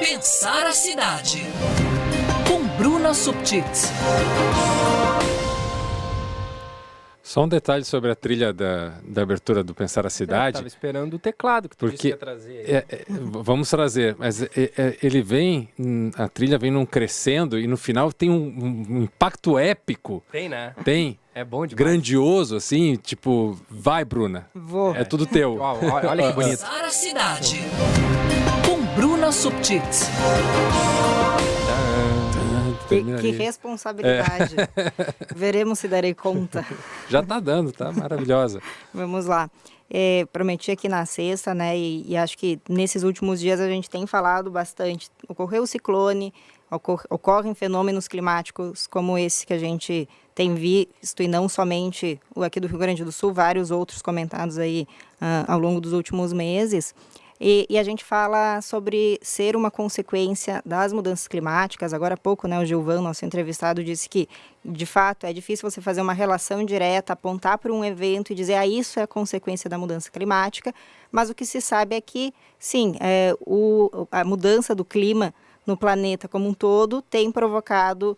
Pensar a Cidade, com Bruna Subtits. Só um detalhe sobre a trilha da abertura do Pensar a Cidade. Eu estava esperando o teclado que tu disse que ia trazer. Vamos trazer, mas ele vem, a trilha vem num crescendo e no final tem um impacto épico. Tem, né? Tem. É bom demais. Grandioso, assim, tipo, vai, Bruna. Vou. É tudo teu. Olha que bonito. Pensar a Cidade, com Bruna Subtits. Que responsabilidade. Veremos se darei conta. Já tá dando, tá? Maravilhosa. Vamos lá. Prometi aqui na sexta, né? E acho que nesses últimos dias a gente tem falado bastante. Ocorreu o ciclone, ocorrem fenômenos climáticos como esse que a gente tem visto, e não somente o aqui do Rio Grande do Sul, vários outros comentados aí ao longo dos últimos meses. E a gente fala sobre ser uma consequência das mudanças climáticas. Agora há pouco, né, o Gilvan, nosso entrevistado, disse que, de fato, é difícil você fazer uma relação direta, apontar para um evento e dizer, isso é a consequência da mudança climática. Mas o que se sabe é que, sim, a mudança do clima no planeta como um todo tem provocado,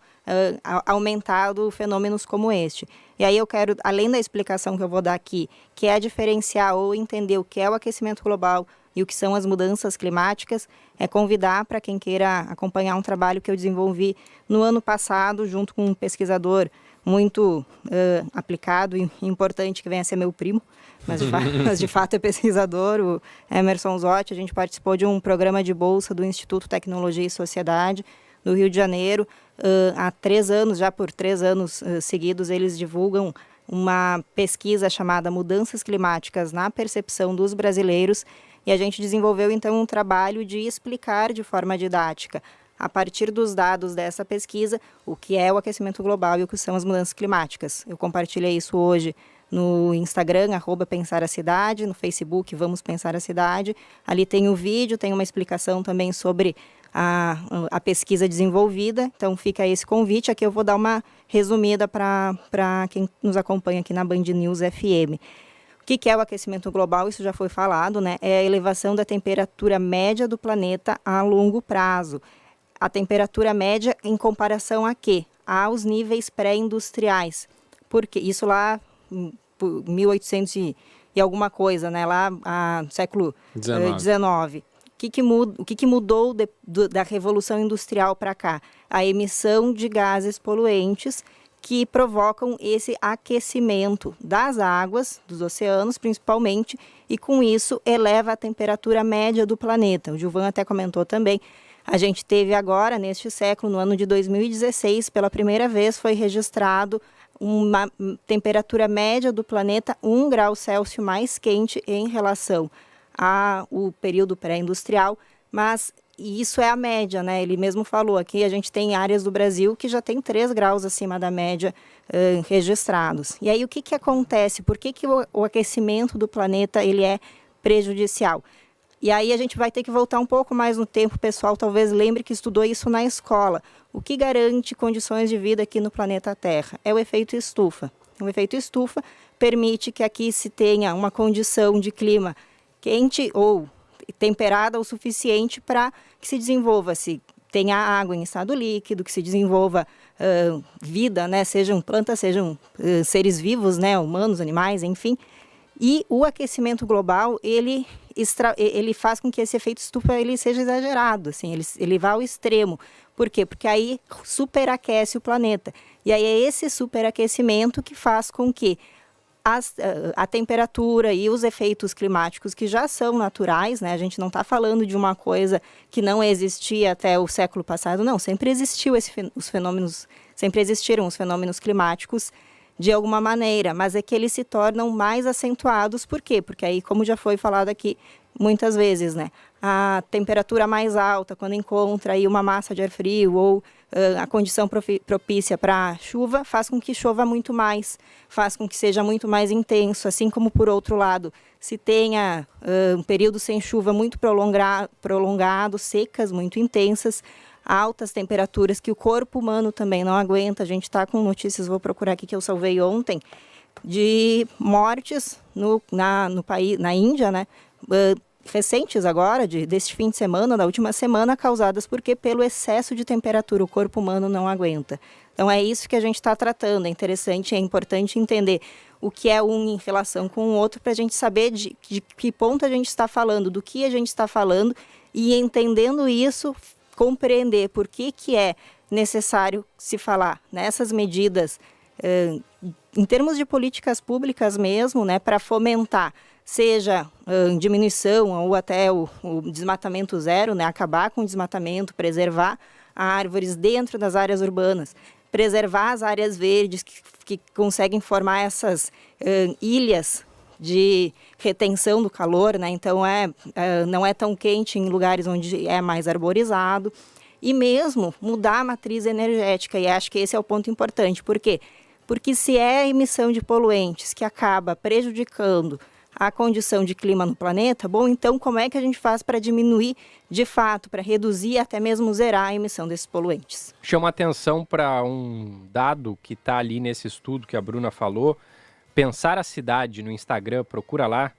aumentado fenômenos como este. E aí eu quero, além da explicação que eu vou dar aqui, que é diferenciar ou entender o que é o aquecimento global e o que são as mudanças climáticas, é convidar para quem queira acompanhar um trabalho que eu desenvolvi no ano passado, junto com um pesquisador muito aplicado e importante, que vem a ser meu primo, mas de fato é pesquisador, o Emerson Zotti. A gente participou de um programa de bolsa do Instituto Tecnologia e Sociedade do Rio de Janeiro. Há 3 anos, já por 3 anos seguidos, eles divulgam uma pesquisa chamada Mudanças Climáticas na Percepção dos Brasileiros, e a gente desenvolveu então um trabalho de explicar de forma didática, a partir dos dados dessa pesquisa, o que é o aquecimento global e o que são as mudanças climáticas. Eu compartilhei isso hoje no Instagram, @PensarACidade, no Facebook, Vamos Pensar a Cidade. Ali tem o vídeo, tem uma explicação também sobre a pesquisa desenvolvida. Então fica esse convite. Aqui eu vou dar uma resumida para quem nos acompanha aqui na Band News FM. O que é o aquecimento global? Isso já foi falado, né? É a elevação da temperatura média do planeta a longo prazo. A temperatura média em comparação a quê? Aos níveis pré-industriais. Porque isso lá, por 1800 e alguma coisa, né? Lá no século XIX. O que mudou da Revolução Industrial para cá? A emissão de gases poluentes que provocam esse aquecimento das águas, dos oceanos principalmente, e com isso eleva a temperatura média do planeta. O Gilvan até comentou também. A gente teve agora, neste século, no ano de 2016, pela primeira vez foi registrado uma temperatura média do planeta 1 grau Celsius mais quente em relação ao período pré-industrial, mas isso é a média, né? Ele mesmo falou aqui, a gente tem áreas do Brasil que já tem 3 graus acima da média registrados. E aí o que acontece? Por que o aquecimento do planeta ele é prejudicial? E aí a gente vai ter que voltar um pouco mais no tempo. O pessoal talvez lembre que estudou isso na escola. O que garante condições de vida aqui no planeta Terra? É o efeito estufa. O efeito estufa permite que aqui se tenha uma condição de clima quente ou temperada o suficiente para que se desenvolva-se, tenha água em estado líquido, que se desenvolva vida, né? Sejam plantas, sejam seres vivos, né? Humanos, animais, enfim. E o aquecimento global, ele faz com que esse efeito estufa ele seja exagerado, assim, ele vá ao extremo. Por quê? Porque aí superaquece o planeta. E aí é esse superaquecimento que faz com que a temperatura e os efeitos climáticos que já são naturais, né? A gente não está falando de uma coisa que não existia até o século passado, não. Sempre existiram os fenômenos climáticos de alguma maneira, mas é que eles se tornam mais acentuados. Por quê? Porque aí, como já foi falado aqui muitas vezes, né? A temperatura mais alta, quando encontra aí uma massa de ar frio ou a condição propícia para chuva, faz com que chova muito mais, faz com que seja muito mais intenso, assim como, por outro lado, se tenha um período sem chuva muito prolongado, secas muito intensas, altas temperaturas que o corpo humano também não aguenta. A gente está com notícias, vou procurar aqui, que eu salvei ontem, de mortes no país, na Índia, né? recentes agora, deste fim de semana, da última semana, causadas porque pelo excesso de temperatura o corpo humano não aguenta. Então é isso que a gente está tratando. É interessante, é importante entender o que é um em relação com o outro para a gente saber de que ponto a gente está falando, do que a gente está falando e entendendo isso, compreender por que é necessário se falar nessas medidas em termos de políticas públicas mesmo, né, para fomentar, seja diminuição ou até o desmatamento zero, né, acabar com o desmatamento, preservar árvores dentro das áreas urbanas, preservar as áreas verdes que conseguem formar essas ilhas de retenção do calor, né, então não é tão quente em lugares onde é mais arborizado, e mesmo mudar a matriz energética, e acho que esse é o ponto importante. Por quê? Porque se é a emissão de poluentes que acaba prejudicando a condição de clima no planeta, bom, então como é que a gente faz para diminuir de fato, para reduzir até mesmo zerar a emissão desses poluentes? Chama atenção para um dado que está ali nesse estudo que a Bruna falou, Pensar a Cidade no Instagram, procura lá,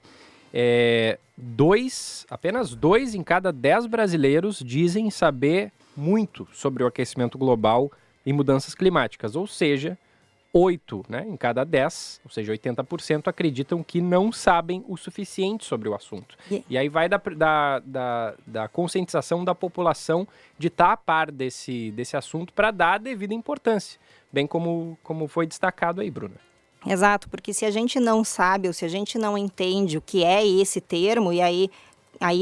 apenas 2 em cada 10 brasileiros dizem saber muito sobre o aquecimento global e mudanças climáticas, ou seja, 8, né, em cada 10, ou seja, 80% acreditam que não sabem o suficiente sobre o assunto. E aí vai da conscientização da população de estar a par desse assunto para dar a devida importância, bem como foi destacado aí, Bruna. Exato, porque se a gente não sabe ou se a gente não entende o que é esse termo, e aí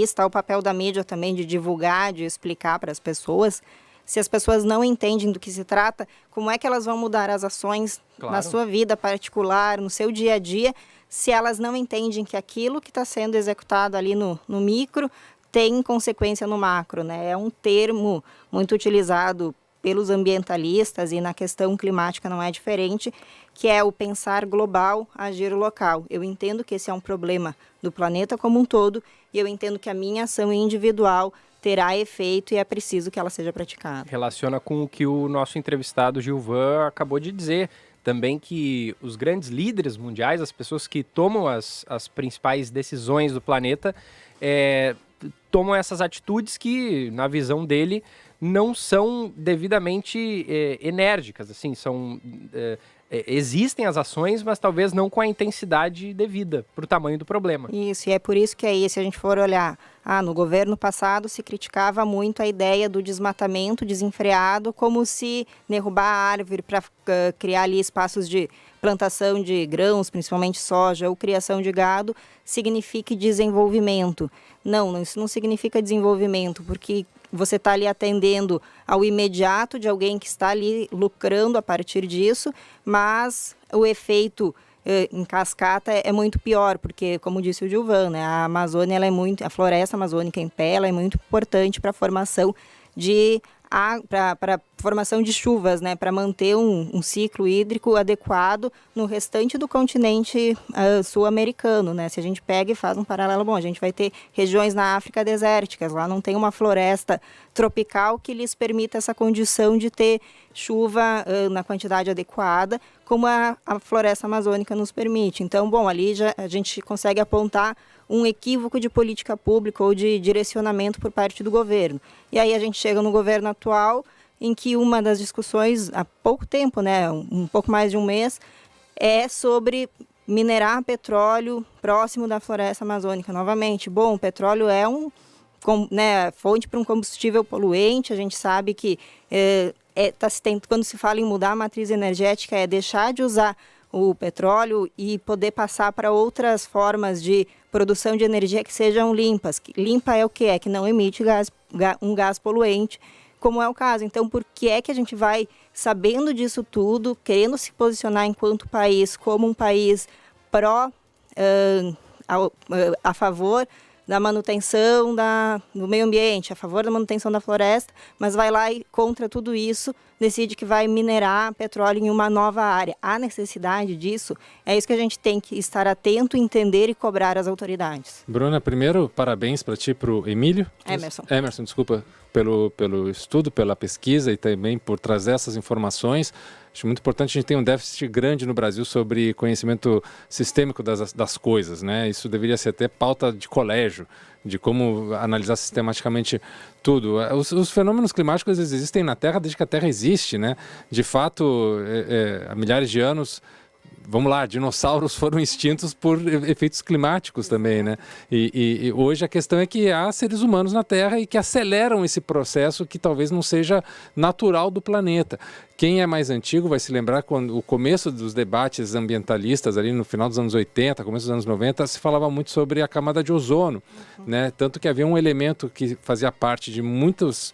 está o papel da mídia também de divulgar, de explicar para as pessoas. Se as pessoas não entendem do que se trata, como é que elas vão mudar as ações na sua vida particular, no seu dia a dia, se elas não entendem que aquilo que está sendo executado ali no micro tem consequência no macro, né? É um termo muito utilizado pelos ambientalistas e na questão climática não é diferente, que é o pensar global, agir local. Eu entendo que esse é um problema do planeta como um todo e eu entendo que a minha ação individual terá efeito e é preciso que ela seja praticada. Relaciona com o que o nosso entrevistado Gilvan acabou de dizer, também que os grandes líderes mundiais, as pessoas que tomam as principais decisões do planeta, tomam essas atitudes que, na visão dele, não são devidamente enérgicas, assim, existem as ações, mas talvez não com a intensidade devida para o tamanho do problema. Isso, e é por isso que aí, se a gente for olhar, no governo passado se criticava muito a ideia do desmatamento desenfreado, como se derrubar a árvore para criar ali espaços de plantação de grãos, principalmente soja, ou criação de gado, signifique desenvolvimento. Não, isso não significa desenvolvimento, porque você está ali atendendo ao imediato de alguém que está ali lucrando a partir disso, mas o efeito em cascata é muito pior, porque, como disse o Gilvan, né, a Amazônia, a floresta amazônica em pé, ela é muito importante para a formação para formação de chuvas, né, para manter um ciclo hídrico adequado no restante do continente sul-americano, né? Se a gente pega e faz um paralelo, bom, a gente vai ter regiões na África desérticas, lá não tem uma floresta tropical que lhes permita essa condição de ter chuva na quantidade adequada, como a floresta amazônica nos permite. Então, bom, ali a gente consegue apontar um equívoco de política pública ou de direcionamento por parte do governo. E aí a gente chega no governo atual, em que uma das discussões, há pouco tempo, né, um pouco mais de um mês, é sobre minerar petróleo próximo da floresta amazônica novamente. Bom, o petróleo é fonte para um combustível poluente, a gente sabe que quando se fala em mudar a matriz energética, é deixar de usar o petróleo e poder passar para outras formas de produção de energia que sejam limpas. Limpa é o que? É que não emite um gás poluente, como é o caso. Então, por que é que a gente vai, sabendo disso tudo, querendo se posicionar enquanto país, como um país a favor da manutenção do meio ambiente, a favor da manutenção da floresta, mas vai lá e contra tudo isso, decide que vai minerar petróleo em uma nova área. Há necessidade disso? É isso que a gente tem que estar atento, entender e cobrar as autoridades. Bruna, primeiro, parabéns para ti, para o Emílio. Emerson, desculpa, pelo estudo, pela pesquisa e também por trazer essas informações. Acho muito importante, a gente tem um déficit grande no Brasil sobre conhecimento sistêmico das coisas, né? Isso deveria ser até pauta de colégio, de como analisar sistematicamente tudo. Os fenômenos climáticos existem na Terra desde que a Terra existe, né? De fato, há milhares de anos, vamos lá, dinossauros foram extintos por efeitos climáticos também, né? E hoje a questão é que há seres humanos na Terra e que aceleram esse processo que talvez não seja natural do planeta. Quem é mais antigo vai se lembrar quando o começo dos debates ambientalistas, ali no final dos anos 80, começo dos anos 90, se falava muito sobre a camada de ozono, né? Tanto que havia um elemento que fazia parte de muitos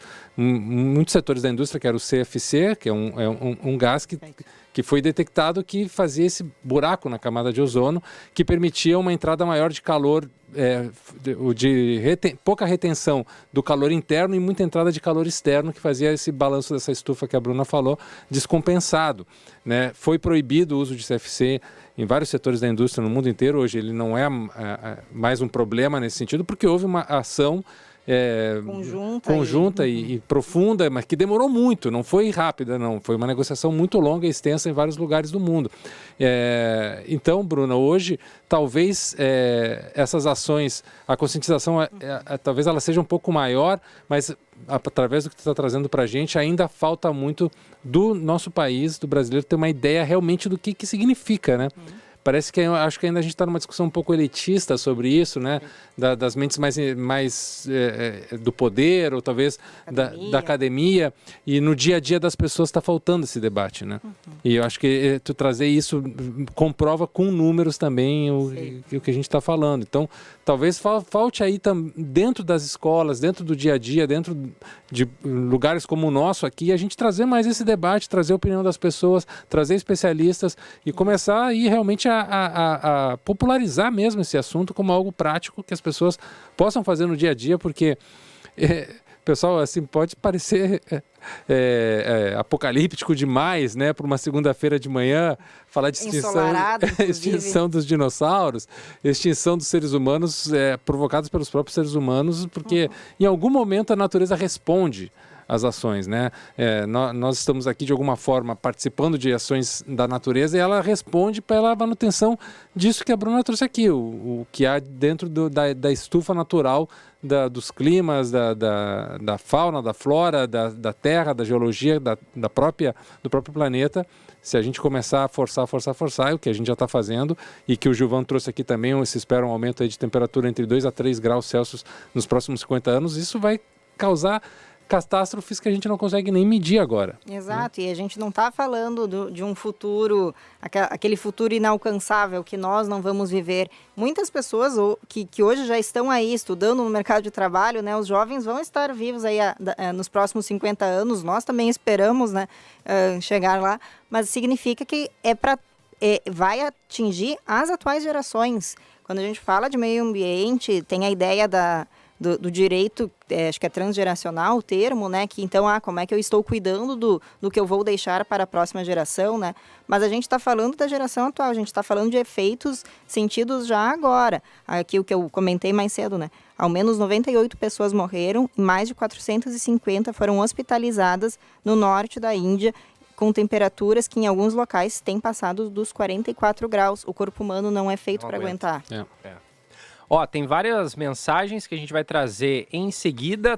setores da indústria, que era o CFC, que é um gás que foi detectado que fazia esse buraco na camada de ozono, que permitia uma entrada maior de calor, pouca retenção do calor interno e muita entrada de calor externo, que fazia esse balanço dessa estufa que a Bruna falou, descompensado, né? Foi proibido o uso de CFC em vários setores da indústria no mundo inteiro. Hoje ele não é mais um problema nesse sentido, porque houve uma ação conjunta e profunda, mas que demorou muito, não foi rápida, não. Foi uma negociação muito longa e extensa em vários lugares do mundo. Então, Bruna, hoje, talvez essas ações, a conscientização, talvez ela seja um pouco maior, mas através do que tu está trazendo para a gente, ainda falta muito do nosso país, do brasileiro, ter uma ideia realmente do que significa, né? Parece que acho que ainda a gente está numa discussão um pouco elitista sobre isso, né? Das mentes mais do poder, ou talvez da academia. E no dia a dia das pessoas está faltando esse debate, né? E eu acho que tu trazer isso comprova com números também o que a gente está falando. Então, talvez falte aí dentro das escolas, dentro do dia a dia, dentro de lugares como o nosso aqui, a gente trazer mais esse debate, trazer a opinião das pessoas, trazer especialistas e começar aí realmente a popularizar mesmo esse assunto como algo prático que as pessoas possam fazer no dia a dia, porque, pessoal, assim, pode parecer apocalíptico demais, né, para uma segunda-feira de manhã, falar de extinção dos dinossauros, extinção dos seres humanos provocados pelos próprios seres humanos, porque em algum momento a natureza responde as ações, né? Nós estamos aqui de alguma forma participando de ações da natureza e ela responde pela manutenção disso que a Bruna trouxe aqui, o que há dentro da estufa natural dos climas, da fauna, da flora, da terra, da geologia, do próprio planeta. Se a gente começar a forçar, é o que a gente já está fazendo, e que o Gilvan trouxe aqui também, se espera um aumento aí de temperatura entre 2 a 3 graus Celsius nos próximos 50 anos, isso vai causar catástrofes que a gente não consegue nem medir agora. Exato, e a gente não está falando de um futuro, aquele futuro inalcançável que nós não vamos viver. Muitas pessoas que hoje já estão aí estudando no mercado de trabalho, né, os jovens vão estar vivos aí nos próximos 50 anos, nós também esperamos, né, chegar lá, mas significa que vai atingir as atuais gerações. Quando a gente fala de meio ambiente, tem a ideia do direito, acho que é transgeracional o termo, né? Que então, como é que eu estou cuidando do que eu vou deixar para a próxima geração, né? Mas a gente está falando da geração atual, a gente está falando de efeitos sentidos já agora. Aqui o que eu comentei mais cedo, né? Ao menos 98 pessoas morreram e mais de 450 foram hospitalizadas no norte da Índia, com temperaturas que em alguns locais têm passado dos 44 graus. O corpo humano não é feito para aguentar. Ó, tem várias mensagens que a gente vai trazer em seguida.